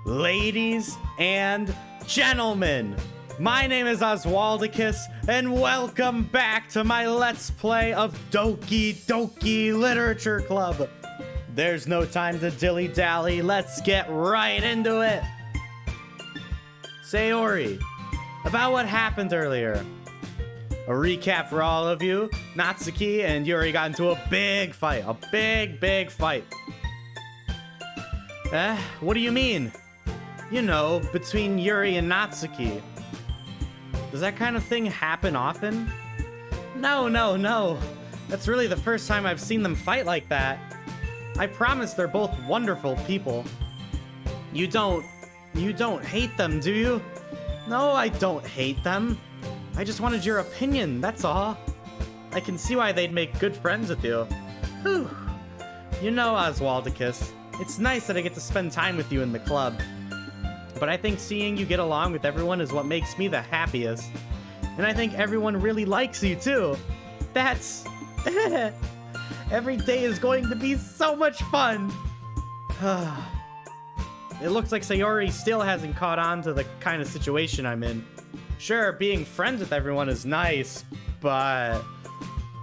Ladies and gentlemen, my name is Oswaldicus, and welcome back to my Let's Play of Doki Doki Literature Club. There's no time to dilly-dally, let's get right into it. Sayori, about what happened earlier. A recap for all of you. Natsuki and Yuri got into a big fight. A big fight. What do you mean? You know, between Yuri and Natsuki. Does that kind of thing happen often? No. That's really the first time I've seen them fight like that. I promise they're both wonderful people. You don't hate them, do you? No, I don't hate them. I just wanted your opinion, that's all. I can see why they'd make good friends with you. Whew. You know, Oswaldicus, it's nice that I get to spend time with you in the club. But I think seeing you get along with everyone is what makes me the happiest. And I think everyone really likes you too. That's... Every day is going to be so much fun. It looks like Sayori still hasn't caught on to the kind of situation I'm in. Sure, being friends with everyone is nice, but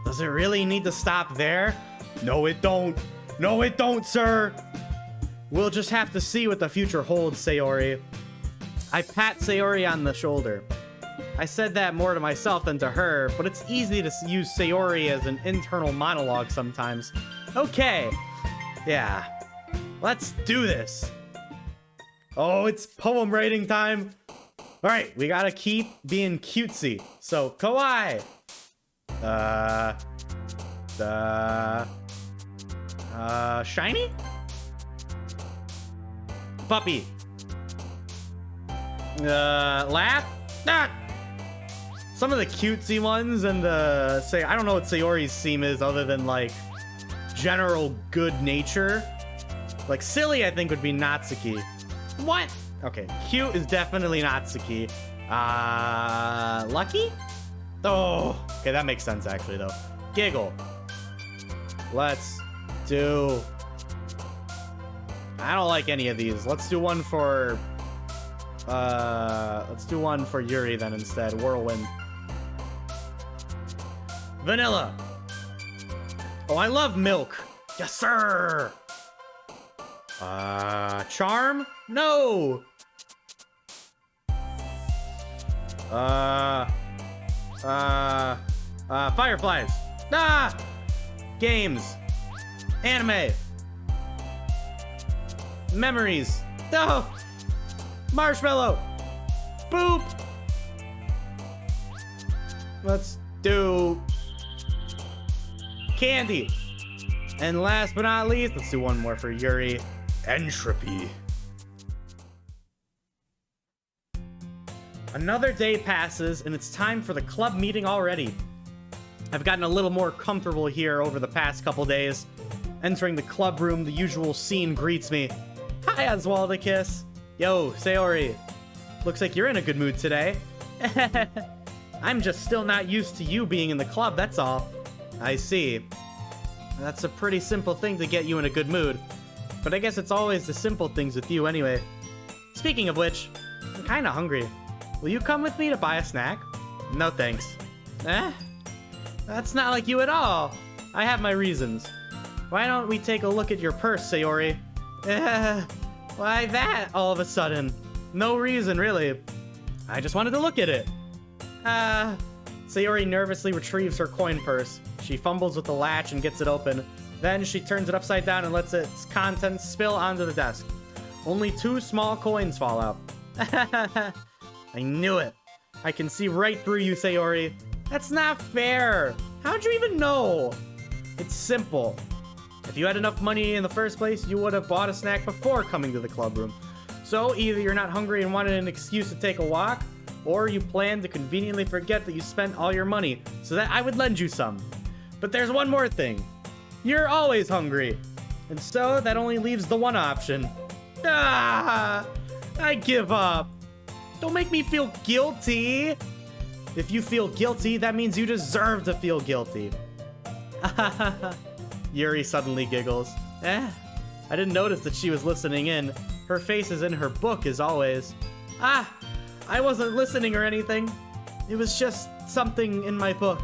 does it really need to stop there? No, it don't. No, it don't, sir. We'll just have to see what the future holds, Sayori. I pat Sayori on the shoulder. I said that more to myself than to her, but it's easy to use Sayori as an internal monologue sometimes. Okay. Yeah. Let's do this. Oh, it's poem writing time. All right, we gotta keep being cutesy. So, kawaii. Shiny? Puppy. Laugh? Ah! Some of the cutesy ones and say, I don't know what Sayori's theme is other than like general good nature. Like silly, I think would be Natsuki. What? Okay, cute is definitely Natsuki. Lucky? Oh, okay, that makes sense actually though. Giggle. Let's do... I don't like any of these. Let's do one for... let's do one for Yuri then instead. Whirlwind. Vanilla. Oh, I love milk. Yes, sir. Charm? No. Fireflies. Ah! Games. Anime. Memories. No! Marshmallow. Boop. Let's do candy. And last but not least, let's do one more for Yuri. Entropy. Another day passes, and it's time for the club meeting already. I've gotten a little more comfortable here over the past couple days. Entering the club room, the usual scene greets me. Hi, Oswaldicus. Yo, Sayori. Looks like you're in a good mood today. I'm just still not used to you being in the club, that's all. I see. That's a pretty simple thing to get you in a good mood. But I guess it's always the simple things with you anyway. Speaking of which, I'm kinda hungry. Will you come with me to buy a snack? No thanks. That's not like you at all. I have my reasons. Why don't we take a look at your purse, Sayori? Why that all of a sudden? No reason, really. I just wanted to look at it. Sayori nervously retrieves her coin purse. She fumbles with the latch and gets it open. Then she turns it upside down and lets its contents spill onto the desk. Only 2 small coins fall out. I knew it. I can see right through you, Sayori. That's not fair. How'd you even know? It's simple. If you had enough money in the first place, you would have bought a snack before coming to the club room. So either you're not hungry and wanted an excuse to take a walk, or you planned to conveniently forget that you spent all your money so that I would lend you some. But there's one more thing. You're always hungry. And so that only leaves the one option. I give up. Don't make me feel guilty. If you feel guilty, that means you deserve to feel guilty. Yuri suddenly giggles. I didn't notice that she was listening in. Her face is in her book as always. Ah, I wasn't listening or anything. It was just something in my book.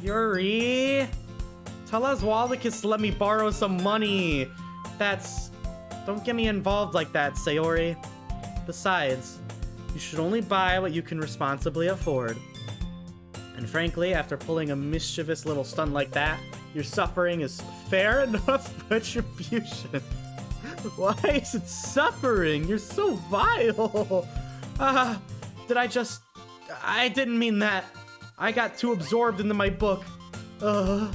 Yuri, tell Oswaldicus to let me borrow some money. Don't get me involved like that, Sayori. Besides, you should only buy what you can responsibly afford. And frankly, after pulling a mischievous little stunt like that, your suffering is fair enough retribution. Why is it suffering? You're so vile. I didn't mean that. I got too absorbed into my book. I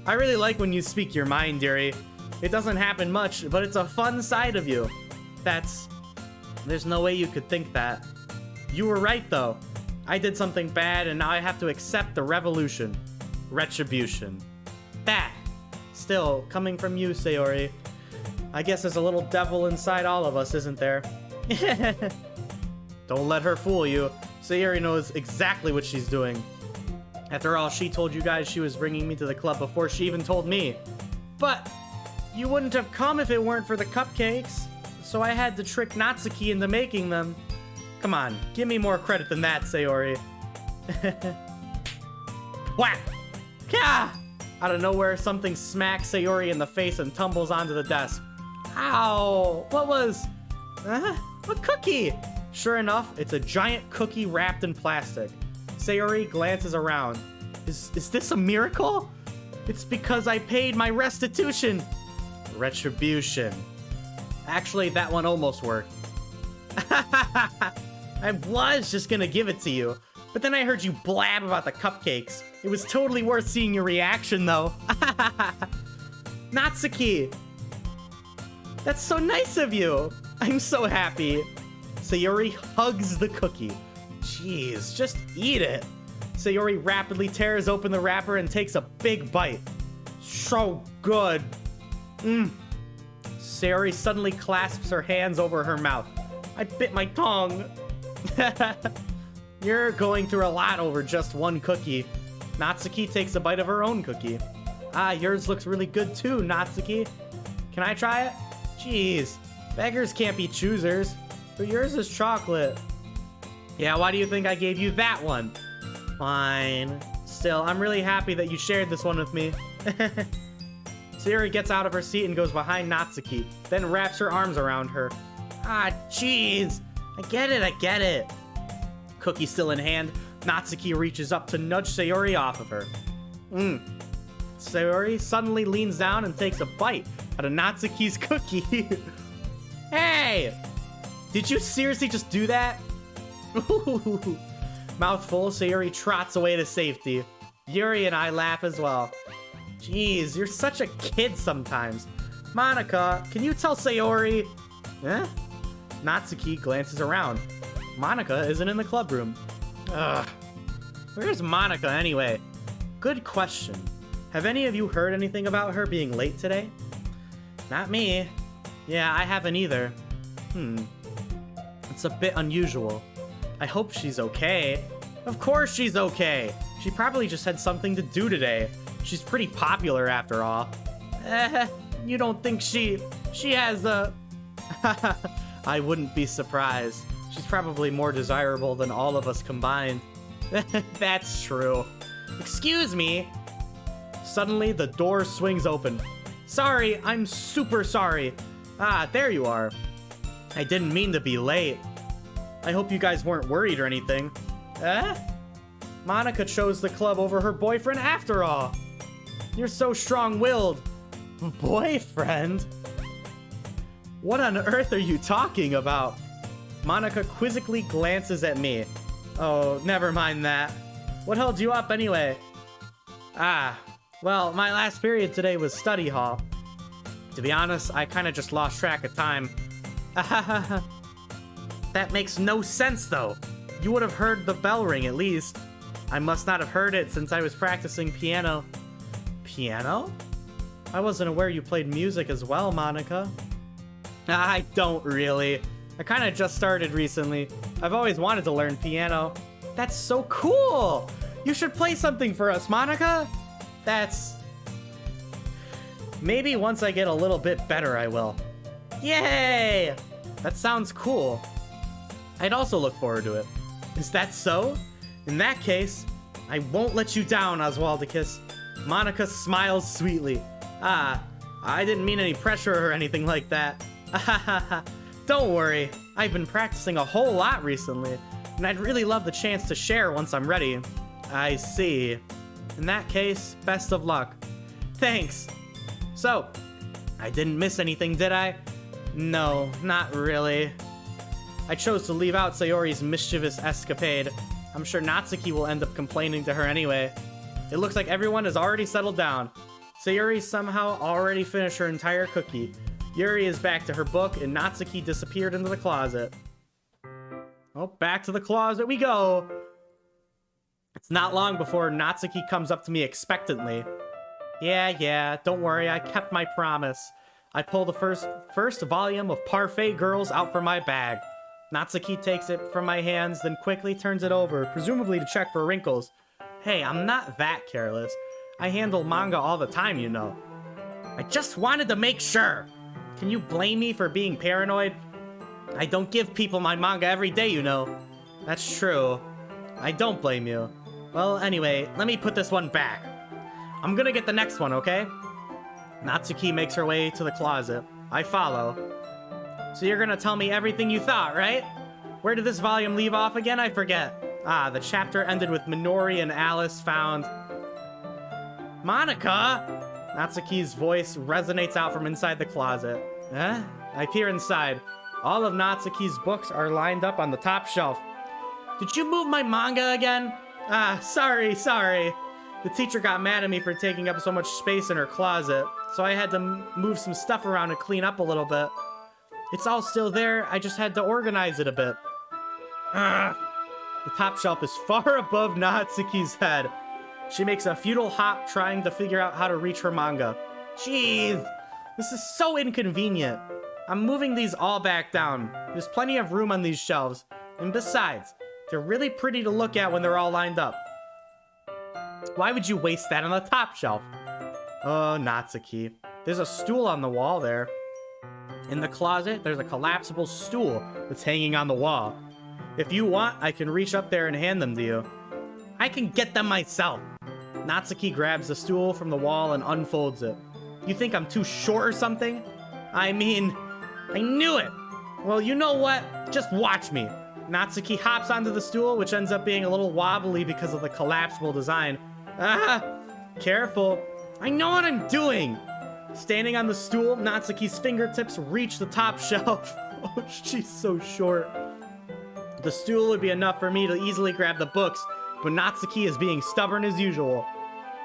really like when you speak your mind, dearie. It doesn't happen much, but it's a fun side of you. There's no way you could think that. You were right, though. I did something bad, and now I have to accept the retribution. That. Still, coming from you, Sayori. I guess there's a little devil inside all of us, isn't there? Don't let her fool you. Sayori knows exactly what she's doing. After all, she told you guys she was bringing me to the club before she even told me. But you wouldn't have come if it weren't for the cupcakes. So I had to trick Natsuki into making them. Come on, give me more credit than that, Sayori. Whack! Kah! Out of nowhere, something smacks Sayori in the face and tumbles onto the desk. Ow! What was... a cookie! Sure enough, it's a giant cookie wrapped in plastic. Sayori glances around. Is this a miracle? It's because I paid my restitution. Retribution. Actually, that one almost worked. I was just gonna give it to you, but then I heard you blab about the cupcakes. It was totally worth seeing your reaction, though. Natsuki! That's so nice of you! I'm so happy. Sayori hugs the cookie. Jeez, just eat it. Sayori rapidly tears open the wrapper and takes a big bite. So good. Sayori suddenly clasps her hands over her mouth. I bit my tongue. You're going through a lot over just one cookie. Natsuki takes a bite of her own cookie. Ah, yours looks really good too, Natsuki. Can I try it? Jeez, beggars can't be choosers. But yours is chocolate. Yeah, why do you think I gave you that one? Fine. Still, I'm really happy that you shared this one with me. Sayori gets out of her seat and goes behind Natsuki, then wraps her arms around her. Ah, jeez. I get it. Cookie still in hand, Natsuki reaches up to nudge Sayori off of her. Sayori suddenly leans down and takes a bite out of Natsuki's cookie. Hey! Did you seriously just do that? Mouthful, Sayori trots away to safety. Yuri and I laugh as well. Jeez, you're such a kid sometimes. Monica, can you tell Sayori? Eh? Natsuki glances around. Monica isn't in the club room. Ugh. Where's Monica anyway? Good question. Have any of you heard anything about her being late today? Not me. Yeah, I haven't either. It's a bit unusual. I hope she's okay. Of course she's okay. She probably just had something to do today. She's pretty popular after all. You don't think she has a... I wouldn't be surprised. She's probably more desirable than all of us combined. That's true. Excuse me. Suddenly, the door swings open. Sorry, I'm super sorry. Ah, there you are. I didn't mean to be late. I hope you guys weren't worried or anything. Monica chose the club over her boyfriend after all. You're so strong-willed. Boyfriend? What on earth are you talking about? Monica quizzically glances at me. Oh, never mind that. What held you up anyway? Ah, well, my last period today was study hall. To be honest, I kind of just lost track of time. That makes no sense, though. You would have heard the bell ring, at least. I must not have heard it since I was practicing piano. Piano? I wasn't aware you played music as well, Monica. I don't really. I kind of just started recently. I've always wanted to learn piano. That's so cool! You should play something for us, Monica! Maybe once I get a little bit better, I will. Yay! That sounds cool. I'd also look forward to it. Is that so? In that case, I won't let you down, Oswaldicus. Monica smiles sweetly. Ah, I didn't mean any pressure or anything like that. Don't worry, I've been practicing a whole lot recently, and I'd really love the chance to share once I'm ready. I see. In that case, best of luck. Thanks. So, I didn't miss anything, did I? No, not really. I chose to leave out Sayori's mischievous escapade. I'm sure Natsuki will end up complaining to her anyway. It looks like everyone has already settled down. Sayori somehow already finished her entire cookie. Yuri is back to her book, and Natsuki disappeared into the closet. Oh, back to the closet we go. It's not long before Natsuki comes up to me expectantly. Yeah, don't worry, I kept my promise. I pull the first volume of Parfait Girls out from my bag. Natsuki takes it from my hands, then quickly turns it over, presumably to check for wrinkles. Hey, I'm not that careless. I handle manga all the time, you know. I just wanted to make sure. Can you blame me for being paranoid? I don't give people my manga every day, you know. That's true. I don't blame you. Well, anyway, let me put this one back. I'm gonna get the next one, okay? Natsuki makes her way to the closet. I follow. So you're gonna tell me everything you thought, right? Where did this volume leave off again? I forget. Ah, the chapter ended with Minori and Alice found... Monica! Natsuki's voice resonates out from inside the closet. I peer inside. All of Natsuki's books are lined up on the top shelf. Did you move my manga again? Ah, sorry. The teacher got mad at me for taking up so much space in her closet, so I had to move some stuff around and clean up a little bit. It's all still there, I just had to organize it a bit. The top shelf is far above Natsuki's head. She makes a futile hop trying to figure out how to reach her manga. Jeez, this is so inconvenient. I'm moving these all back down. There's plenty of room on these shelves. And besides, they're really pretty to look at when they're all lined up. Why would you waste that on the top shelf? Oh, Natsuki. There's a stool on the wall there. In the closet, there's a collapsible stool that's hanging on the wall. If you want, I can reach up there and hand them to you. I can get them myself. Natsuki grabs the stool from the wall and unfolds it. You think I'm too short or something? I mean, I knew it. Well, you know what? Just watch me. Natsuki hops onto the stool, which ends up being a little wobbly because of the collapsible design. Careful. I know what I'm doing. Standing on the stool, Natsuki's fingertips reach the top shelf. Oh, she's so short. The stool would be enough for me to easily grab the books, but Natsuki is being stubborn as usual.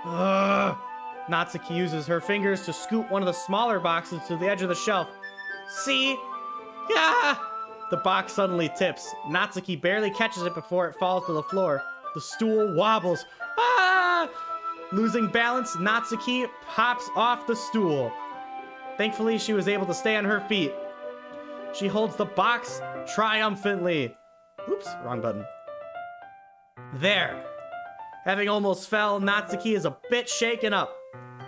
Natsuki uses her fingers to scoop one of the smaller boxes to the edge of the shelf. See? Yeah! The box suddenly tips. Natsuki barely catches it before it falls to the floor. The stool wobbles. Losing balance, Natsuki hops off the stool. Thankfully, she was able to stay on her feet. She holds the box triumphantly. Oops, wrong button. There. Having almost fell, Natsuki is a bit shaken up.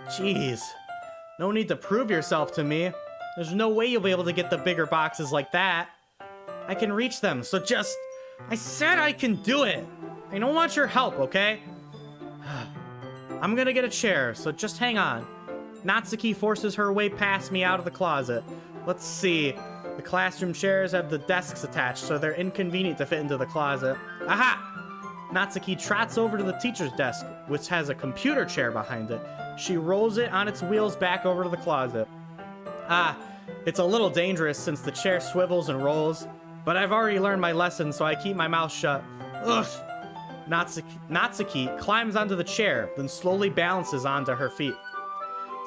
Jeez. No need to prove yourself to me. There's no way you'll be able to get the bigger boxes like that. I can reach them, so just... I said I can do it. I don't want your help, okay? I'm gonna get a chair, so just hang on. Natsuki forces her way past me out of the closet. Let's see. The classroom chairs have the desks attached, so they're inconvenient to fit into the closet. Aha! Natsuki trots over to the teacher's desk, which has a computer chair behind it. She rolls it on its wheels back over to the closet. It's a little dangerous since the chair swivels and rolls, but I've already learned my lesson, so I keep my mouth shut. Ugh! Natsuki climbs onto the chair, then slowly balances onto her feet.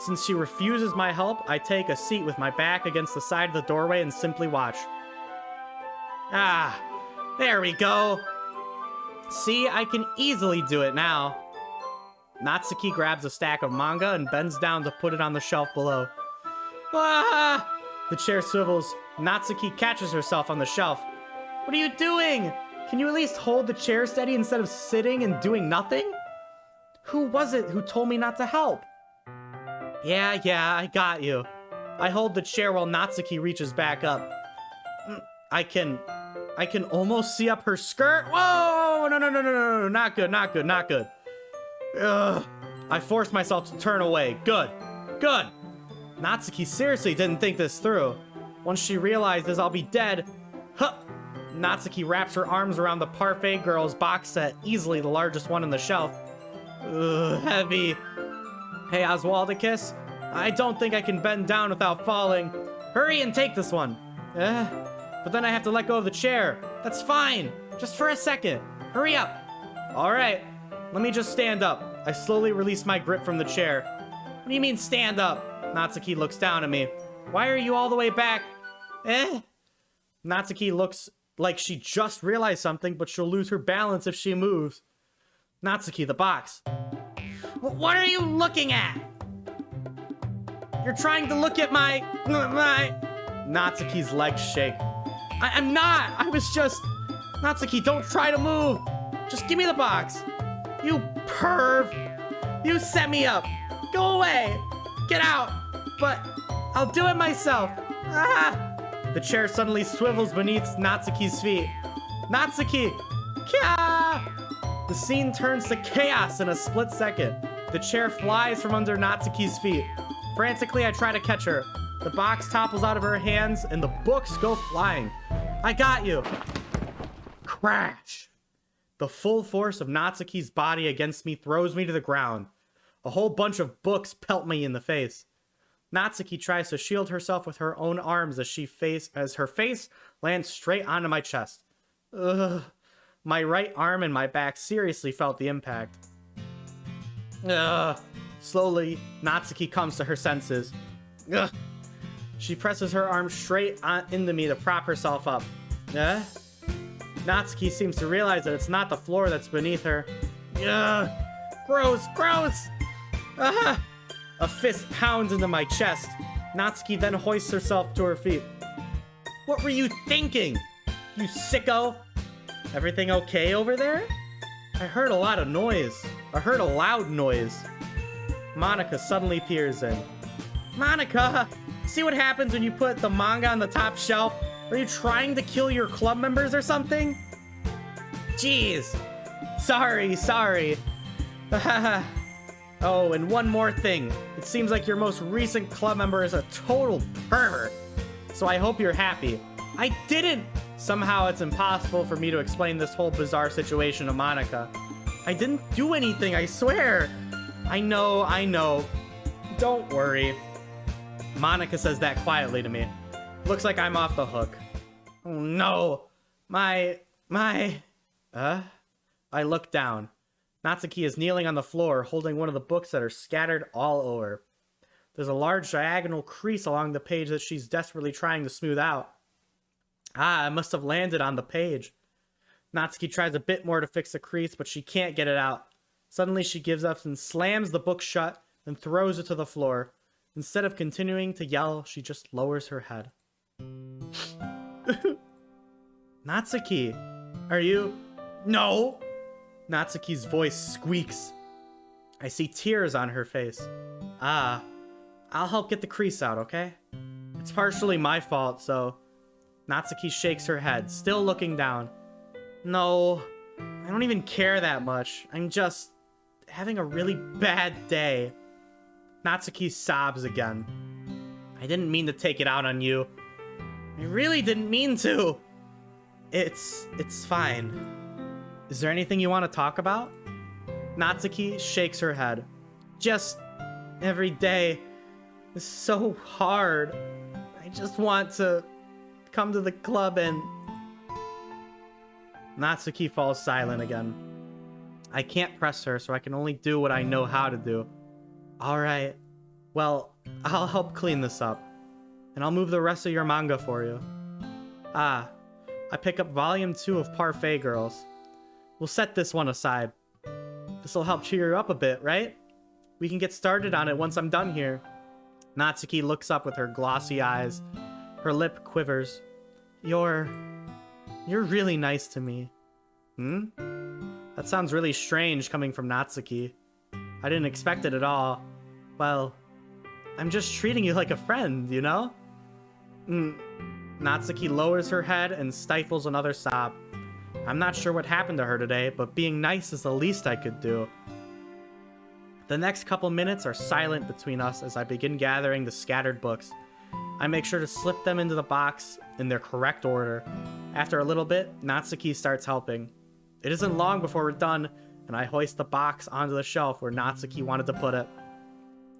Since she refuses my help, I take a seat with my back against the side of the doorway and simply watch. There we go. See, I can easily do it now. Natsuki grabs a stack of manga and bends down to put it on the shelf below. The chair swivels. Natsuki catches herself on the shelf. What are you doing? Can you at least hold the chair steady instead of sitting and doing nothing? Who was it who told me not to help? Yeah, I got you. I hold the chair while Natsuki reaches back up. I can almost see up her skirt. Whoa! No, not good, not good, not good. Ugh. I forced myself to turn away. Good. Natsuki seriously didn't think this through. Once she realizes I'll be dead, Natsuki wraps her arms around the Parfait Girls box set, easily the largest one on the shelf. Ugh, heavy. Hey, Oswaldicus, I don't think I can bend down without falling. Hurry and take this one. But then I have to let go of the chair. That's fine. Just for a second. Hurry up. All right. Let me just stand up. I slowly release my grip from the chair. What do you mean stand up? Natsuki looks down at me. Why are you all the way back? Natsuki looks like she just realized something, but she'll lose her balance if she moves. Natsuki, the box. What are you looking at? You're trying to look at my... Natsuki's legs shake. I'm not. I was just... Natsuki, don't try to move. Just give me the box. You perv. You set me up. Go away. Get out. But I'll do it myself. The chair suddenly swivels beneath Natsuki's feet. Natsuki! Kya! The scene turns to chaos in a split second. The chair flies from under Natsuki's feet. Frantically, I try to catch her. The box topples out of her hands, and the books go flying. I got you! Crash! The full force of Natsuki's body against me throws me to the ground. A whole bunch of books pelt me in the face. Natsuki tries to shield herself with her own arms as her face lands straight onto my chest. Ugh. My right arm and my back seriously felt the impact. Ugh. Slowly, Natsuki comes to her senses. Ugh. She presses her arm straight into me to prop herself up. Natsuki seems to realize that it's not the floor that's beneath her. Ugh. Gross! A fist pounds into my chest. Natsuki then hoists herself to her feet. What were you thinking, you sicko? Everything okay over there? I heard a lot of noise. I heard a loud noise. Monica suddenly peers in. Monica, see what happens when you put the manga on the top shelf? Are you trying to kill your club members or something? Jeez. Sorry. Oh, and one more thing. It seems like your most recent club member is a total pervert. So I hope you're happy. I didn't! Somehow it's impossible for me to explain this whole bizarre situation to Monica. I didn't do anything, I swear. I know. Don't worry. Monica says that quietly to me. Looks like I'm off the hook. Oh no. I look down. Natsuki is kneeling on the floor, holding one of the books that are scattered all over. There's a large diagonal crease along the page that she's desperately trying to smooth out. I must have landed on the page. Natsuki tries a bit more to fix the crease, but she can't get it out. Suddenly she gives up and slams the book shut and throws it to the floor. Instead of continuing to yell, she just lowers her head. Natsuki, are you... No! Natsuki's voice squeaks. I see tears on her face. I'll help get the crease out, okay? It's partially my fault, so... Natsuki shakes her head, still looking down. No, I don't even care that much. I'm just having a really bad day. Natsuki sobs again. I didn't mean to take it out on you. I really didn't mean to. It's fine. Is there anything you want to talk about? Natsuki shakes her head. Just every day is so hard. I just want to come to the club and... Natsuki falls silent again. I can't press her, so I can only do what I know how to do. Alright. Well, I'll help clean this up. And I'll move the rest of your manga for you. I pick up volume 2 of Parfait Girls. We'll set this one aside. This'll help cheer you up a bit, right? We can get started on it once I'm done here. Natsuki looks up with her glossy eyes. Her lip quivers. You're really nice to me. That sounds really strange coming from Natsuki. I didn't expect it at all. Well, I'm just treating you like a friend, you know? Natsuki lowers her head and stifles another sob. I'm not sure what happened to her today, but being nice is the least I could do. The next couple minutes are silent between us as I begin gathering the scattered books. I make sure to slip them into the box in their correct order. After a little bit, Natsuki starts helping. It isn't long before we're done, and I hoist the box onto the shelf where Natsuki wanted to put it.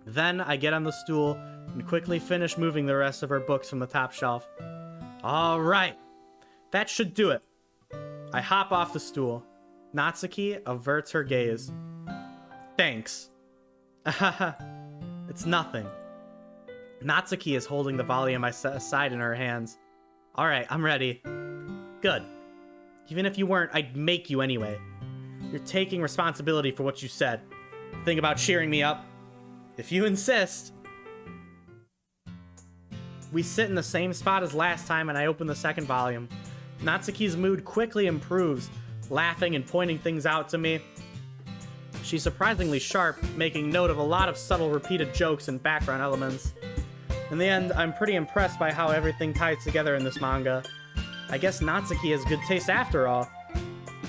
Then I get on the stool and quickly finish moving the rest of her books from the top shelf. All right, that should do it. I hop off the stool. Natsuki averts her gaze. Thanks. It's nothing. Natsuki is holding the volume I set aside in her hands. All right, I'm ready. Good. Even if you weren't, I'd make you anyway. You're taking responsibility for what you said. Think about cheering me up. If you insist. We sit in the same spot as last time and I open the second volume. Natsuki's mood quickly improves, laughing and pointing things out to me. She's surprisingly sharp, making note of a lot of subtle repeated jokes and background elements. In the end, I'm pretty impressed by how everything ties together in this manga. I guess Natsuki has good taste after all.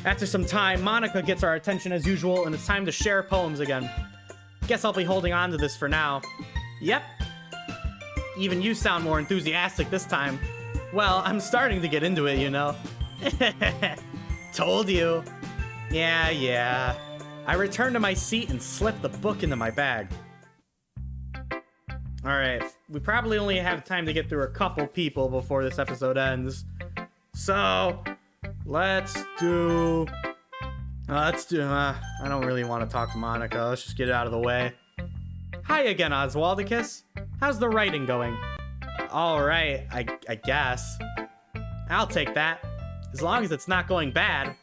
After some time, Monika gets our attention as usual, and it's time to share poems again. Guess I'll be holding on to this for now. Yep. Even you sound more enthusiastic this time. Well, I'm starting to get into it, you know. Told you. Yeah. I return to my seat and slip the book into my bag. Alright, we probably only have time to get through a couple people before this episode ends. So, let's do... I don't really want to talk to Monika. Let's just get it out of the way. Hi again, Oswaldicus. How's the writing going? Alright, I guess. I'll take that. As long as it's not going bad.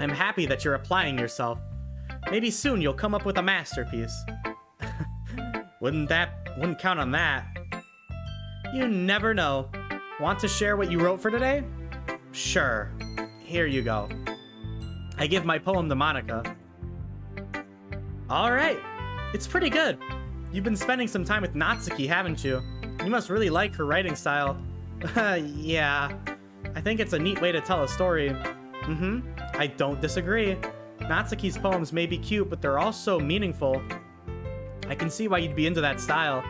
I'm happy that you're applying yourself. Maybe soon you'll come up with a masterpiece. Wouldn't count on that. You never know. Want to share what you wrote for today? Sure. Here you go. I give my poem to Monika. Alright. It's pretty good. You've been spending some time with Natsuki, haven't you? You must really like her writing style. Yeah. I think it's a neat way to tell a story. I don't disagree. Natsuki's poems may be cute, but they're also meaningful. I can see why you'd be into that style.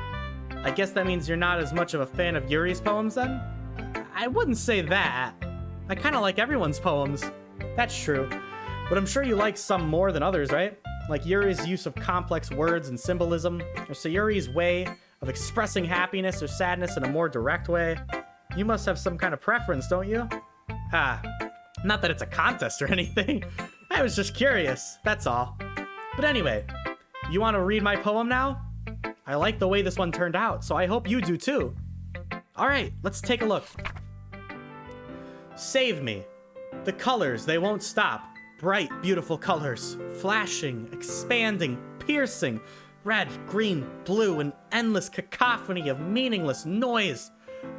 I guess that means you're not as much of a fan of Yuri's poems then? I wouldn't say that. I kind of like everyone's poems. That's true. But I'm sure you like some more than others, right? Like Yuri's use of complex words and symbolism, or Sayuri's way of expressing happiness or sadness in a more direct way. You must have some kind of preference, don't you? Not that it's a contest or anything. I was just curious, that's all. But anyway, you want to read my poem now? I like the way this one turned out, so I hope you do too. Alright, let's take a look. Save me. The colors, they won't stop. Bright, beautiful colors. Flashing, expanding, piercing. Red, green, blue, an endless cacophony of meaningless noise.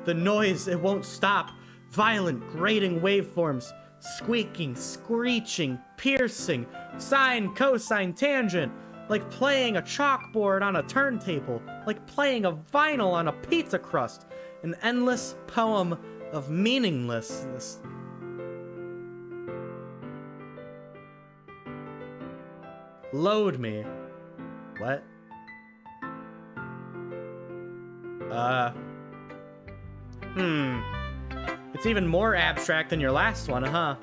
The noise, it won't stop. Violent, grating waveforms. Squeaking, screeching, piercing. Sine, cosine, tangent. Like playing a chalkboard on a turntable. Like playing a vinyl on a pizza crust. An endless poem of meaninglessness. Load me. What? It's even more abstract than your last one, huh?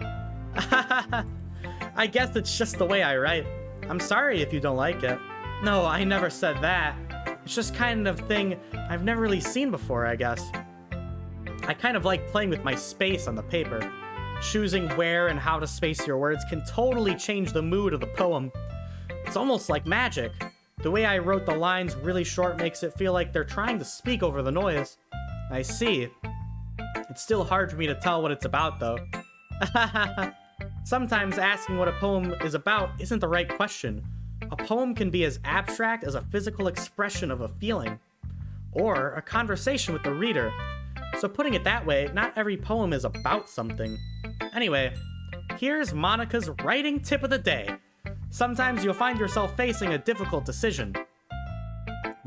I guess it's just the way I write. I'm sorry if you don't like it. No, I never said that. It's just kind of thing I've never really seen before, I guess. I kind of like playing with my space on the paper. Choosing where and how to space your words can totally change the mood of the poem. It's almost like magic. The way I wrote the lines really short makes it feel like they're trying to speak over the noise. I see. It's still hard for me to tell what it's about, though. Sometimes asking what a poem is about isn't the right question. A poem can be as abstract as a physical expression of a feeling, or a conversation with the reader. So putting it that way, not every poem is about something. Anyway, here's Monika's writing tip of the day. Sometimes you'll find yourself facing a difficult decision.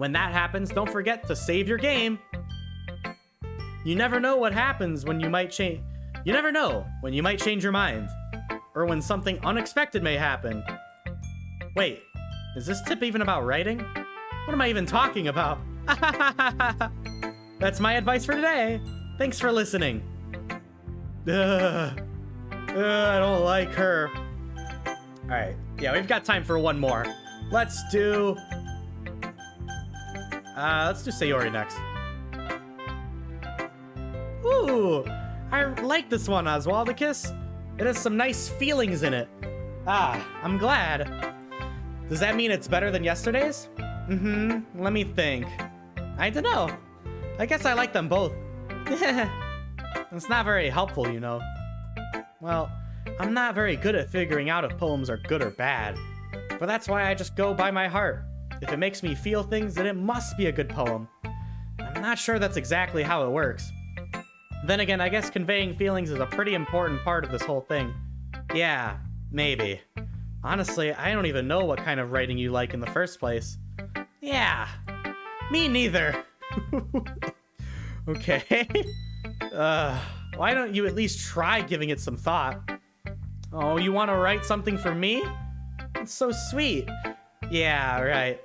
When that happens, don't forget to save your game. You never know what happens when you might change. You never know when you might change your mind, or when something unexpected may happen. Wait, is this tip even about writing? What am I even talking about? That's my advice for today. Thanks for listening. I don't like her. Alright, yeah, we've got time for one more. Let's do Sayori next. Ooh, I like this one, Oswaldicus. It has some nice feelings in it. Ah, I'm glad. Does that mean it's better than yesterday's? Let me think. I don't know. I guess I like them both. It's not very helpful, you know. Well, I'm not very good at figuring out if poems are good or bad. But that's why I just go by my heart. If it makes me feel things, then it must be a good poem. I'm not sure that's exactly how it works. Then again, I guess conveying feelings is a pretty important part of this whole thing. Yeah, maybe. Honestly, I don't even know what kind of writing you like in the first place. Yeah, me neither. Okay. Why don't you at least try giving it some thought? Oh, you want to write something for me? That's so sweet. Yeah, right.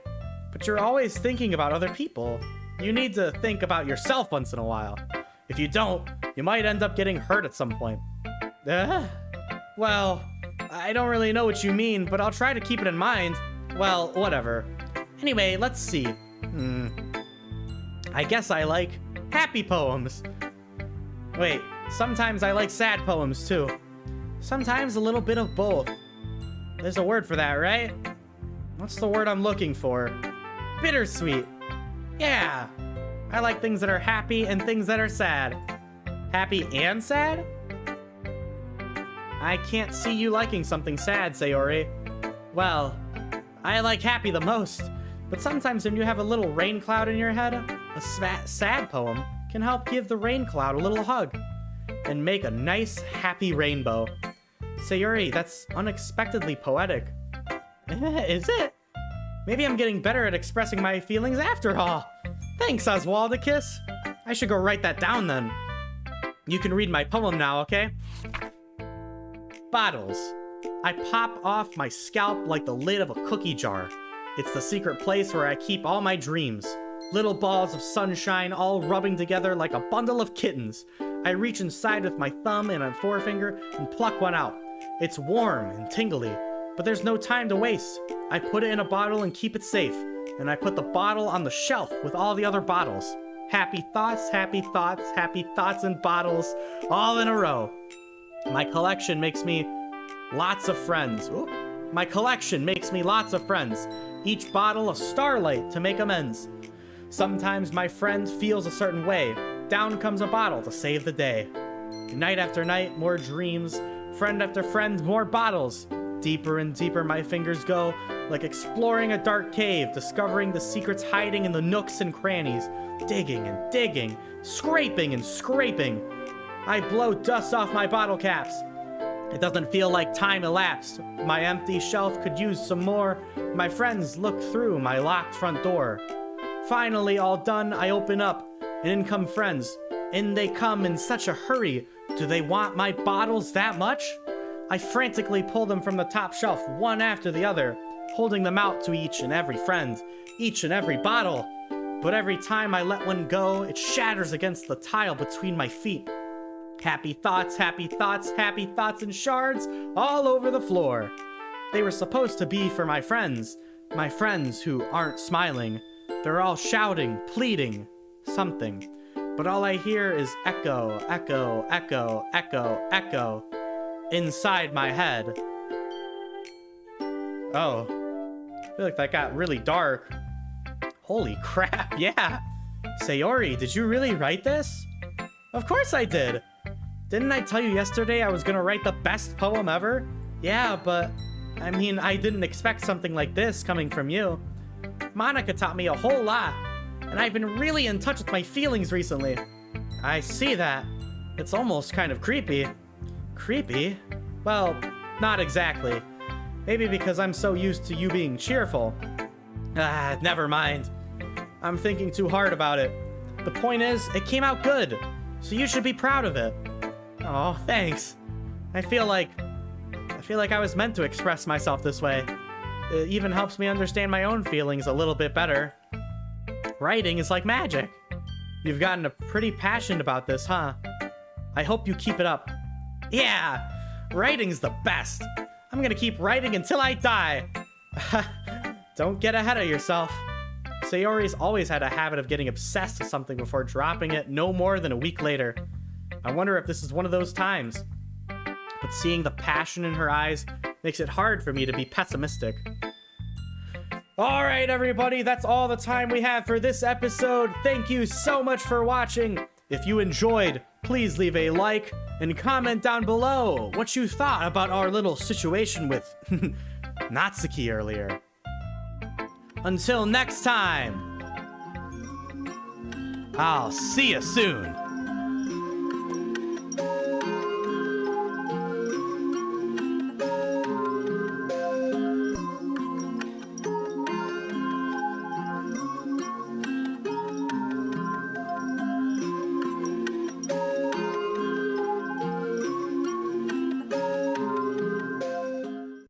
But you're always thinking about other people. You need to think about yourself once in a while. If you don't, you might end up getting hurt at some point. Well, I don't really know what you mean, but I'll try to keep it in mind. Well, whatever. Anyway, let's see. I guess I like happy poems. Wait, sometimes I like sad poems too. Sometimes a little bit of both. There's a word for that, right? What's the word I'm looking for? Bittersweet. Yeah. I like things that are happy and things that are sad. Happy and sad? I can't see you liking something sad, Sayori. Well, I like happy the most, but sometimes when you have a little rain cloud in your head, a sad poem can help give the rain cloud a little hug and make a nice, happy rainbow. Sayori, that's unexpectedly poetic. Is it? Maybe I'm getting better at expressing my feelings after all. Thanks, Oswaldicus. I should go write that down then. You can read my poem now, okay? Bottles. I pop off my scalp like the lid of a cookie jar. It's the secret place where I keep all my dreams. Little balls of sunshine all rubbing together like a bundle of kittens. I reach inside with my thumb and a forefinger and pluck one out. It's warm and tingly, but there's no time to waste. I put it in a bottle and keep it safe, and I put the bottle on the shelf with all the other bottles. Happy thoughts, happy thoughts, happy thoughts and bottles, all in a row. My collection makes me lots of friends. Ooh. My collection makes me lots of friends. Each bottle a starlight to make amends. Sometimes my friend feels a certain way. Down comes a bottle to save the day. Night after night, more dreams. Friend after friend, more bottles. Deeper and deeper my fingers go, like exploring a dark cave, discovering the secrets hiding in the nooks and crannies. Digging and digging, scraping and scraping. I blow dust off my bottle caps. It doesn't feel like time elapsed. My empty shelf could use some more. My friends look through my locked front door. Finally, all done, I open up, and in come friends. In they come in such a hurry. Do they want my bottles that much? I frantically pull them from the top shelf, one after the other, holding them out to each and every friend, each and every bottle. But every time I let one go, it shatters against the tile between my feet. Happy thoughts, happy thoughts, happy thoughts and shards all over the floor. They were supposed to be for my friends who aren't smiling. They're all shouting, pleading, something. But all I hear is echo, echo, echo, echo, echo inside my head. Oh, I feel like that got really dark. Holy crap, yeah. Sayori, did you really write this? Of course I did. Didn't I tell you yesterday I was gonna write the best poem ever? Yeah, but I mean, I didn't expect something like this coming from you. Monica taught me a whole lot, and I've been really in touch with my feelings recently. I see that. It's almost kind of creepy. Creepy? Well, not exactly. Maybe because I'm so used to you being cheerful. Never mind. I'm thinking too hard about it. The point is, it came out good, so you should be proud of it. Oh, thanks. I feel like I was meant to express myself this way. It even helps me understand my own feelings a little bit better. Writing is like magic. You've gotten pretty passionate about this, huh? I hope you keep it up. Yeah, writing's the best. I'm gonna keep writing until I die. Don't get ahead of yourself. Sayori's always had a habit of getting obsessed with something before dropping it no more than a week later. I wonder if this is one of those times. But seeing the passion in her eyes makes it hard for me to be pessimistic. Alright everybody, that's all the time we have for this episode. Thank you so much for watching. If you enjoyed, please leave a like and comment down below what you thought about our little situation with Natsuki earlier. Until next time, I'll see you soon.